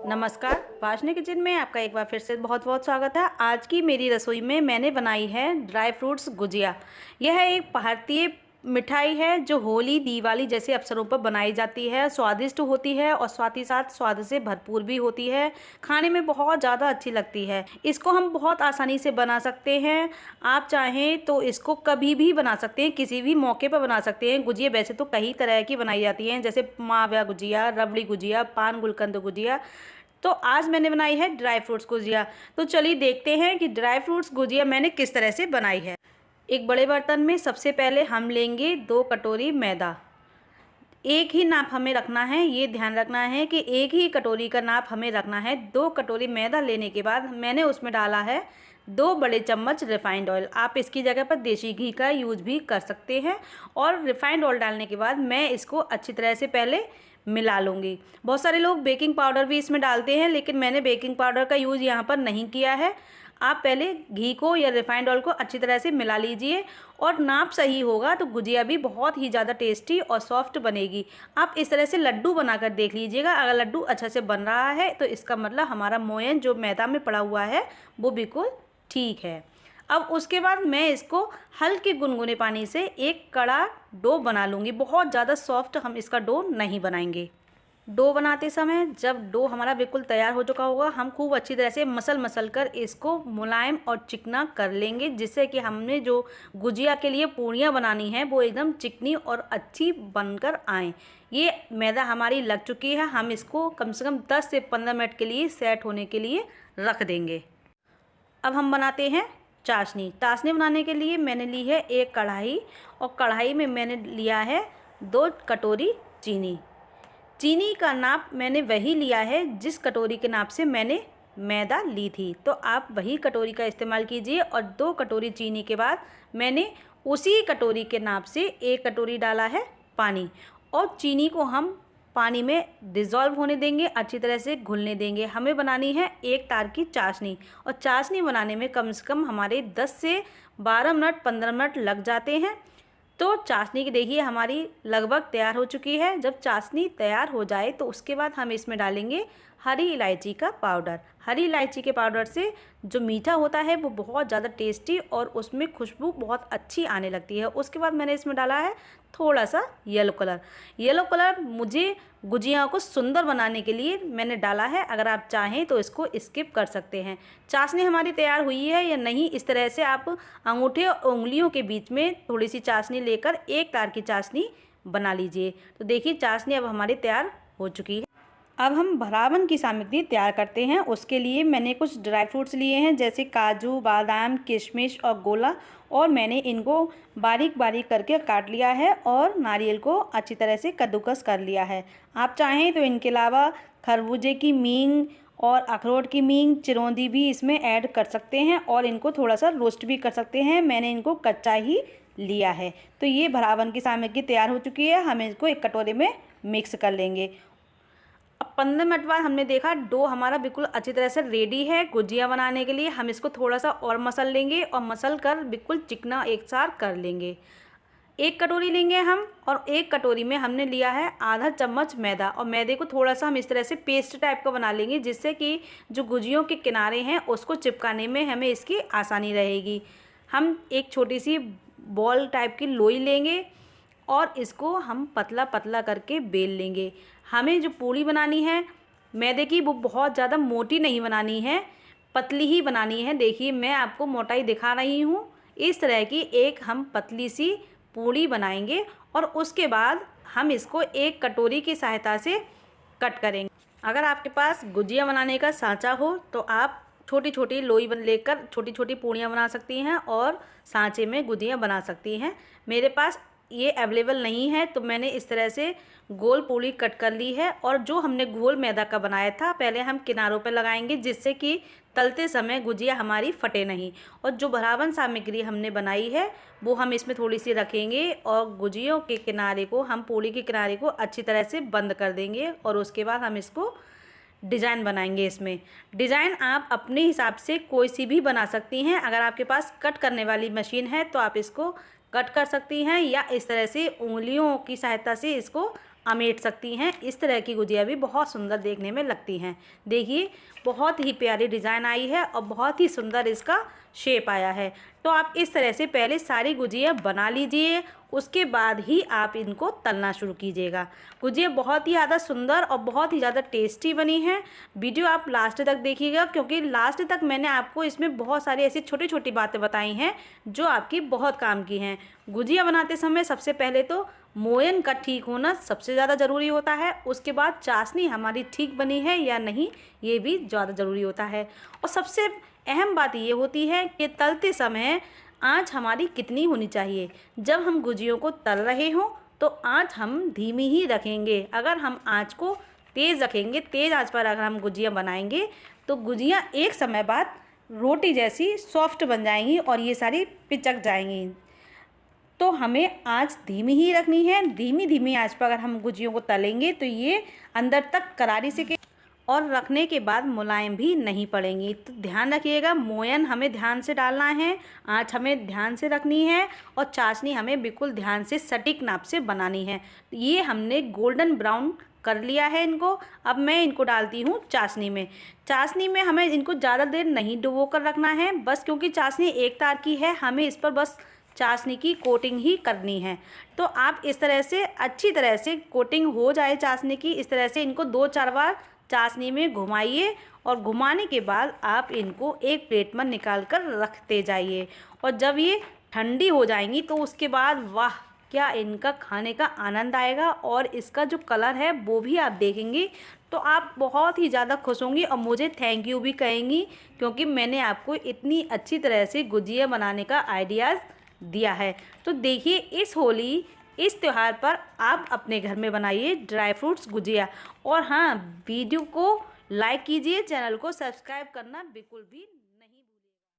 नमस्कार, वाशनी किचन में आपका एक बार फिर से बहुत बहुत स्वागत है। आज की मेरी रसोई में मैंने बनाई है ड्राई फ्रूट्स गुजिया। यह एक भारतीय मिठाई है जो होली दिवाली जैसे अवसरों पर बनाई जाती है। स्वादिष्ट होती है और साथ ही साथ स्वाद से भरपूर भी होती है। खाने में बहुत ज़्यादा अच्छी लगती है। इसको हम बहुत आसानी से बना सकते हैं। आप चाहें तो इसको कभी भी बना सकते हैं, किसी भी मौके पर बना सकते हैं। गुजिया वैसे तो कई तरह की बनाई जाती हैं, जैसे मावा गुजिया, रबड़ी गुजिया, पान गुलकंद गुजिया। तो आज मैंने बनाई है ड्राई फ्रूट्स गुजिया। तो चलिए देखते हैं कि ड्राई फ्रूट्स गुजिया मैंने किस तरह से बनाई है। एक बड़े बर्तन में सबसे पहले हम लेंगे 2 कटोरी मैदा। एक ही नाप हमें रखना है, ये ध्यान रखना है कि एक ही कटोरी का नाप हमें रखना है। 2 कटोरी मैदा लेने के बाद मैंने उसमें डाला है 2 बड़े चम्मच रिफाइंड ऑयल। आप इसकी जगह पर देसी घी का यूज़ भी कर सकते हैं। और रिफाइंड ऑयल डालने के बाद मैं इसको अच्छी तरह से पहले मिला लूँगी। बहुत सारे लोग बेकिंग पाउडर भी इसमें डालते हैं, लेकिन मैंने बेकिंग पाउडर का यूज़ यहाँ पर नहीं किया है। आप पहले घी को या रिफाइंड ऑयल को अच्छी तरह से मिला लीजिए और नाप सही होगा तो गुजिया भी बहुत ही ज़्यादा टेस्टी और सॉफ्ट बनेगी। आप इस तरह से लड्डू बनाकर देख लीजिएगा। अगर लड्डू अच्छा से बन रहा है तो इसका मतलब हमारा मोयन जो मैदा में पड़ा हुआ है वो बिल्कुल ठीक है। अब उसके बाद मैं इसको हल्के गुनगुने पानी से एक कड़ा डो बना लूँगी। बहुत ज़्यादा सॉफ्ट हम इसका डो नहीं बनाएंगे। डो बनाते समय जब डो हमारा बिल्कुल तैयार हो चुका होगा, हम खूब अच्छी तरह से मसल कर इसको मुलायम और चिकना कर लेंगे, जिससे कि हमने जो गुजिया के लिए पूड़ियाँ बनानी है वो एकदम चिकनी और अच्छी बनकर आएँ। ये मैदा हमारी लग चुकी है। हम इसको कम से कम 10 से 15 मिनट के लिए सेट होने के लिए रख देंगे। अब हम बनाते हैं चाशनी। चाशनी बनाने के लिए मैंने ली है एक कढ़ाई और कढ़ाई में मैंने लिया है 2 कटोरी चीनी। चीनी का नाप मैंने वही लिया है जिस कटोरी के नाप से मैंने मैदा ली थी, तो आप वही कटोरी का इस्तेमाल कीजिए। और 2 कटोरी चीनी के बाद मैंने उसी कटोरी के नाप से 1 कटोरी डाला है पानी और चीनी को हम पानी में डिज़ोल्व होने देंगे, अच्छी तरह से घुलने देंगे। हमें बनानी है 1 तार की चाशनी और चाशनी बनाने में कम से कम हमारे 10 से 12 मिनट 15 मिनट लग जाते हैं। तो चाशनी की देखिए हमारी लगभग तैयार हो चुकी है। जब चाशनी तैयार हो जाए तो उसके बाद हम इसमें डालेंगे हरी इलायची का पाउडर। हरी इलायची के पाउडर से जो मीठा होता है वो बहुत ज़्यादा टेस्टी और उसमें खुशबू बहुत अच्छी आने लगती है। उसके बाद मैंने इसमें डाला है थोड़ा सा येलो कलर। येलो कलर मुझे गुजिया को सुंदर बनाने के लिए मैंने डाला है। अगर आप चाहें तो इसको स्किप कर सकते हैं। चाशनी हमारी तैयार हुई है या नहीं, इस तरह से आप अंगूठे और उंगलियों के बीच में थोड़ी सी चाशनी लेकर 1 तार की चाशनी बना लीजिए। तो देखिए चाशनी अब हमारी तैयार हो चुकी है। अब हम भरावन की सामग्री तैयार करते हैं। उसके लिए मैंने कुछ ड्राई फ्रूट्स लिए हैं, जैसे काजू, बादाम, किशमिश और गोला, और मैंने इनको बारीक बारीक करके काट लिया है और नारियल को अच्छी तरह से कद्दूकस कर लिया है। आप चाहें तो इनके अलावा खरबूजे की मींग और अखरोट की मींग, चिरौंधी भी इसमें ऐड कर सकते हैं और इनको थोड़ा सा रोस्ट भी कर सकते हैं। मैंने इनको कच्चा ही लिया है। तो ये भरावन की सामग्री तैयार हो चुकी है। हम इसको एक कटोरे में मिक्स कर लेंगे। अब 15 मिनट बाद हमने देखा डो हमारा बिल्कुल अच्छी तरह से रेडी है गुजिया बनाने के लिए। हम इसको थोड़ा सा और मसल लेंगे और मसल कर बिल्कुल चिकना एक साथ कर लेंगे। 1 कटोरी लेंगे हम और 1 कटोरी में हमने लिया है आधा चम्मच मैदा और मैदे को थोड़ा सा हम इस तरह से पेस्ट टाइप का बना लेंगे, जिससे कि जो गुजियों के किनारे हैं उसको चिपकाने में हमें इसकी आसानी रहेगी। हम एक छोटी सी बॉल टाइप की लोई लेंगे और इसको हम पतला पतला करके बेल लेंगे। हमें जो पूड़ी बनानी है मैदे की वो बहुत ज़्यादा मोटी नहीं बनानी है, पतली ही बनानी है। देखिए मैं आपको मोटाई दिखा रही हूँ। इस तरह की एक हम पतली सी पूड़ी बनाएंगे और उसके बाद हम इसको एक कटोरी की सहायता से कट करेंगे। अगर आपके पास गुजिया बनाने का सांचा हो तो आप छोटी छोटी लोई लेकर छोटी छोटी पूड़ियाँ बना सकती हैं और सांचे में गुजिया बना सकती हैं। मेरे पास ये अवेलेबल नहीं है तो मैंने इस तरह से गोल पूड़ी कट कर ली है। और जो हमने घोल मैदा का बनाया था पहले हम किनारों पर लगाएंगे, जिससे कि तलते समय गुजिया हमारी फटे नहीं। और जो भरावन सामग्री हमने बनाई है वो हम इसमें थोड़ी सी रखेंगे और गुजियों के किनारे को हम पूड़ी के किनारे को अच्छी तरह से बंद कर देंगे और उसके बाद हम इसको डिज़ाइन बनाएंगे। इसमें डिज़ाइन आप अपने हिसाब से कोई सी भी बना सकती हैं। अगर आपके पास कट करने वाली मशीन है तो आप इसको कट कर सकती हैं या इस तरह से उंगलियों की सहायता से इसको अमेट सकती हैं। इस तरह की गुजिया भी बहुत सुंदर देखने में लगती हैं। देखिए बहुत ही प्यारी डिज़ाइन आई है और बहुत ही सुंदर इसका शेप आया है। तो आप इस तरह से पहले सारी गुजिया बना लीजिए, उसके बाद ही आप इनको तलना शुरू कीजिएगा। गुजिया बहुत ही ज़्यादा सुंदर और बहुत ही ज़्यादा टेस्टी बनी है। वीडियो आप लास्ट तक देखिएगा, क्योंकि लास्ट तक मैंने आपको इसमें बहुत सारी ऐसी छोटी छोटी बातें बताई हैं जो आपकी बहुत काम की हैं। गुजिया बनाते समय सबसे पहले तो मोयन का ठीक होना सबसे ज़्यादा ज़रूरी होता है। उसके बाद चाशनी हमारी ठीक बनी है या नहीं, ये भी ज़्यादा ज़रूरी होता है। और सबसे अहम बात ये होती है कि तलते समय आंच हमारी कितनी होनी चाहिए। जब हम गुजियों को तल रहे हों तो आंच हम धीमी ही रखेंगे। अगर हम आंच को तेज़ रखेंगे, तेज़ आंच पर अगर हम गुजिया बनाएंगे तो गुजिया एक समय बाद रोटी जैसी सॉफ्ट बन जाएंगी और ये सारी पिचक जाएंगी। तो हमें आंच धीमी ही रखनी है। धीमी आंच पर अगर हम गुजियों को तलेंगे तो ये अंदर तक करारी से और रखने के बाद मुलायम भी नहीं पड़ेंगी। तो ध्यान रखिएगा, मोयन हमें ध्यान से डालना है, आंच हमें ध्यान से रखनी है और चाशनी हमें बिल्कुल ध्यान से सटीक नाप से बनानी है। तो ये हमने गोल्डन ब्राउन कर लिया है इनको। अब मैं इनको डालती हूँ चाशनी में। चाशनी में हमें इनको ज़्यादा देर नहीं डुबो कर रखना है, बस क्योंकि चाशनी एक तार की है, हमें इस पर बस चाशनी की कोटिंग ही करनी है। तो आप इस तरह से अच्छी तरह से कोटिंग हो जाए चाशनी की, इस तरह से इनको 2-4 बार चाशनी में घुमाइए और घुमाने के बाद आप इनको एक प्लेट में निकाल कर रखते जाइए। और जब ये ठंडी हो जाएंगी तो उसके बाद वाह क्या इनका खाने का आनंद आएगा और इसका जो कलर है वो भी आप देखेंगे तो आप बहुत ही ज़्यादा खुश होंगी और मुझे थैंक यू भी कहेंगी, क्योंकि मैंने आपको इतनी अच्छी तरह से गुजिया बनाने का आइडियाज़ दिया है। तो देखिए इस त्यौहार पर आप अपने घर में बनाइए ड्राई फ्रूट्स गुजिया। और हाँ, वीडियो को लाइक कीजिए, चैनल को सब्सक्राइब करना बिल्कुल भी